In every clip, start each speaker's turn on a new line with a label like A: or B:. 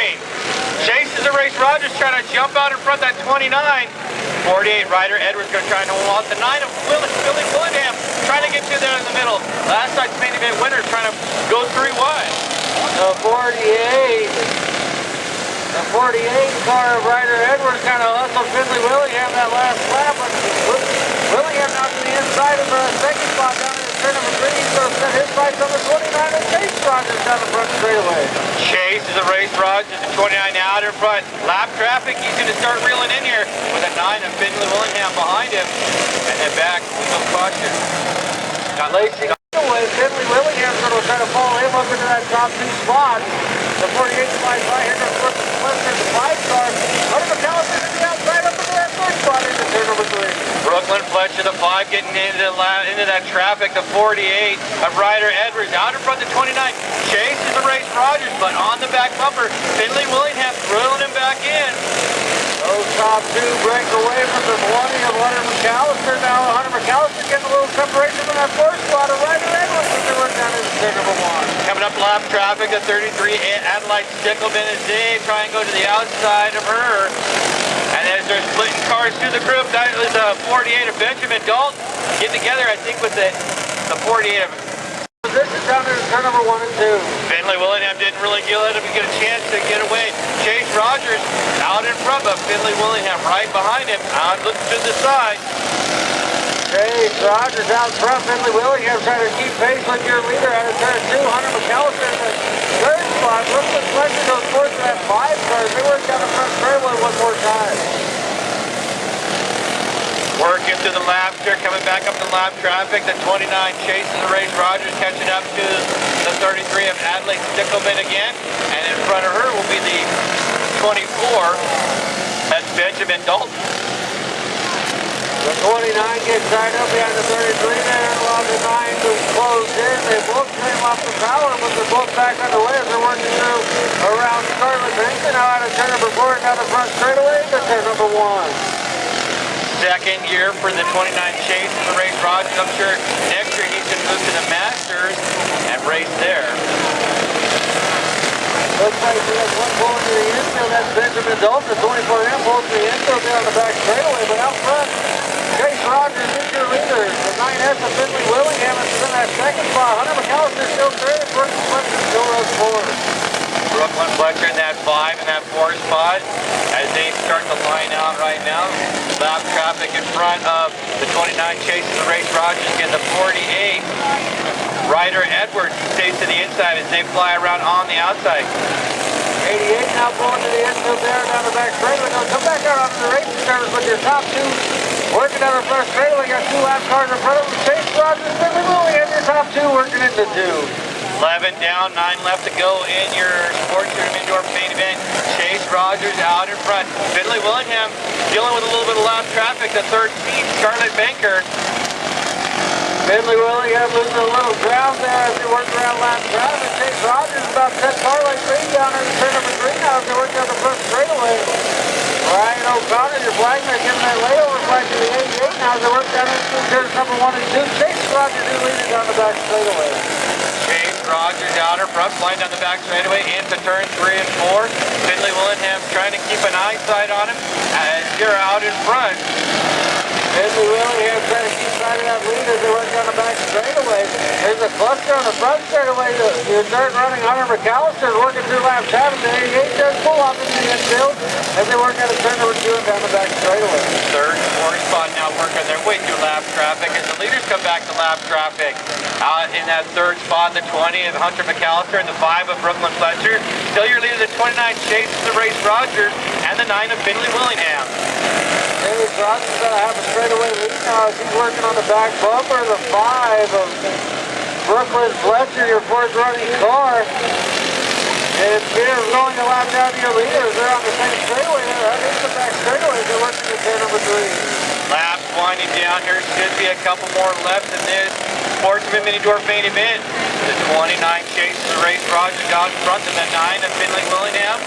A: 3. Chases the race. Rogers trying to jump out in front of that 29. 48, Ryder Edwards going to try and hold on. The 9 of Billy Willingham trying to get you there in the middle. Last night's main event winner trying to go 3 wide.
B: The 48 car of Ryder Edwards kind of hustled Finley Willingham that last lap. But Willingham now to the inside of the second spot down in the turn number 3. He's going to set his sights on the 29 and Chase Rogers down the front straightaway.
A: Chase is a race. Rogers at 29 out in front. Lap traffic. He's going to start reeling in here with a 9 of Finley Willingham behind him. And then back with no caution. Got
B: Lacey away. Finley Willingham's going to try to follow him up into that top 2 spot. The 48 slides by here to flip the Fletcher in the 5 car. Mcallister to the outside up into that 3rd spot into turn number 3.
A: Brooklyn Fletcher, the 5, getting into that traffic. The 48 of Ryder Edwards out in front of the 29. Chase is the race. Rogers, but on the back bumper. Finley Willingham drilling him back in.
B: Those top 2 break away from the 20 of Hunter Mcallister. Now Hunter Mcallister getting a little separation from that 4th spot of Ryder Edwards as they work down into turn number 1.
A: Coming up lap traffic, the 33 Adelaide Stickelman as they try and go to the outside of her. And as they're splitting cars through the group, that was a 48 of Benjamin Dalton getting together, I think, with the 48 of
B: position down there in turn number 1 and 2.
A: Finley Willingham didn't really let him get a chance to get away. Chase Rogers out in front of Finley Willingham, right behind him, out looking to the side.
B: Chase Rogers out front. Finley Willingham trying to keep pace with your leader out of turn 2. Hunter Mcallister in the 3rd spot. Brooklyn Fletcher goes forward to that 5 car. They work down the front straightaway one more time.
A: Working through the lap here, coming back up the lap traffic. The 29 chases the race. Rogers catching up to the 33 of Adelaide Stickelman again. And in front of her will be the 24. That's Benjamin Dalton.
B: The 29 gets tied up behind the 33 there, and while the 9 was closed in, they both came off the power, but they're both back underway as they're working through around Scarlett. Benker now out of turn number 4 down the front straightaway to turn number 1.
A: Second year for the 29 Chase in the race. Rogers, I'm sure next year he's going to move to the Masters and race there.
B: Looks like he has one pull into the infield. That's Benjamin Dalton. The 24M pulls the infield there on the back straightaway, but out front, Chase Rogers is your leader. The 9S of Finley Willingham is in that 2nd spot. Hunter Mcallister still 3rd. Brooklyn Fletcher still runs 4th.
A: Brooklyn Fletcher in that 5 and that 4 spot as they start to line out right now. Lap traffic in front of the 29 Chase in the race. Rogers getting the 48. Ryder Edwards stays to the inside as they fly around on the outside.
B: 88 now going to the infield there down the back straightaway. Now come back out onto the racing service with your top 2 working down the front straightaway. Got 2 lap cars in front of them. Chase Rogers, Finley Willingham, your top 2 working into 2.
A: 11 down, 9 left to go in your SPORTSMAN indoor main event. Chase Rogers out in front. Finley Willingham dealing with a little bit of lap traffic. The 3rd speed, Scarlett Benker.
B: Finley Willingham losing a little ground there as they work around lap traffic. Chase Rogers about to set car like 3 down in turn number 3 now as they work down the front straightaway. Ryan O'Connor, your flagman, giving that layover flag to the 88 now as they work down into turns number 1 and 2. Chase Rogers is leading down the back straightaway.
A: Chase Rogers out in front, flying down the back straightaway into turn 3 and 4. Finley Willingham trying to keep an eyesight on him as you're out in front.
B: Finley Willingham trying to keep sight of that lead as they work down the back straightaway. There's a cluster on the front straightaway. Your third running Hunter Mcallister is working through lap traffic. The 88 does pull off into the infield as they work out of turn number 2 and down the back straightaway.
A: 3rd and 4th spot now working their way through lap traffic as the leaders come back to lap traffic. Out in that 3rd spot, the 20 of Hunter Mcallister and the 5 of Brooklyn Fletcher. Still your leader, the 29 Chase the race Rogers and the 9 of Finley Willingham.
B: Chase Rogers going to have a straightaway lead now as he's working on the back bumper. The 5 of Brooklyn Fletcher, your 4th running car. And Peter's going to lap down to your leaders. They're on the same straightaway there. That is the back straightaway as they're working in turn number 3.
A: Laps winding down. There should be a couple more left in this SPORTSMAN mini dwarf main event. The 29 Chase the race Rogers out in front of the 9 of Finley Willingham.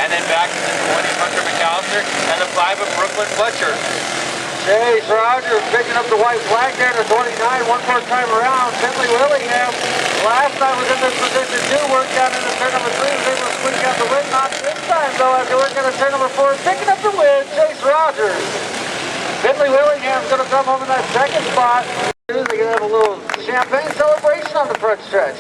A: And then back to the 20 Hunter Mcallister and the 5 of Brooklyn Fletcher.
B: Chase Rogers picking up the white flag there to 29 one more time around. Finley Willingham last time was in this position too. Worked out into turn number 3. Was able to squeak out the win. laps this time, though, as they work on turn number 4, picking up the win, Chase Rogers. Finley Willingham's going to come home in that second spot. They're going to have a little champagne celebration on the front stretch.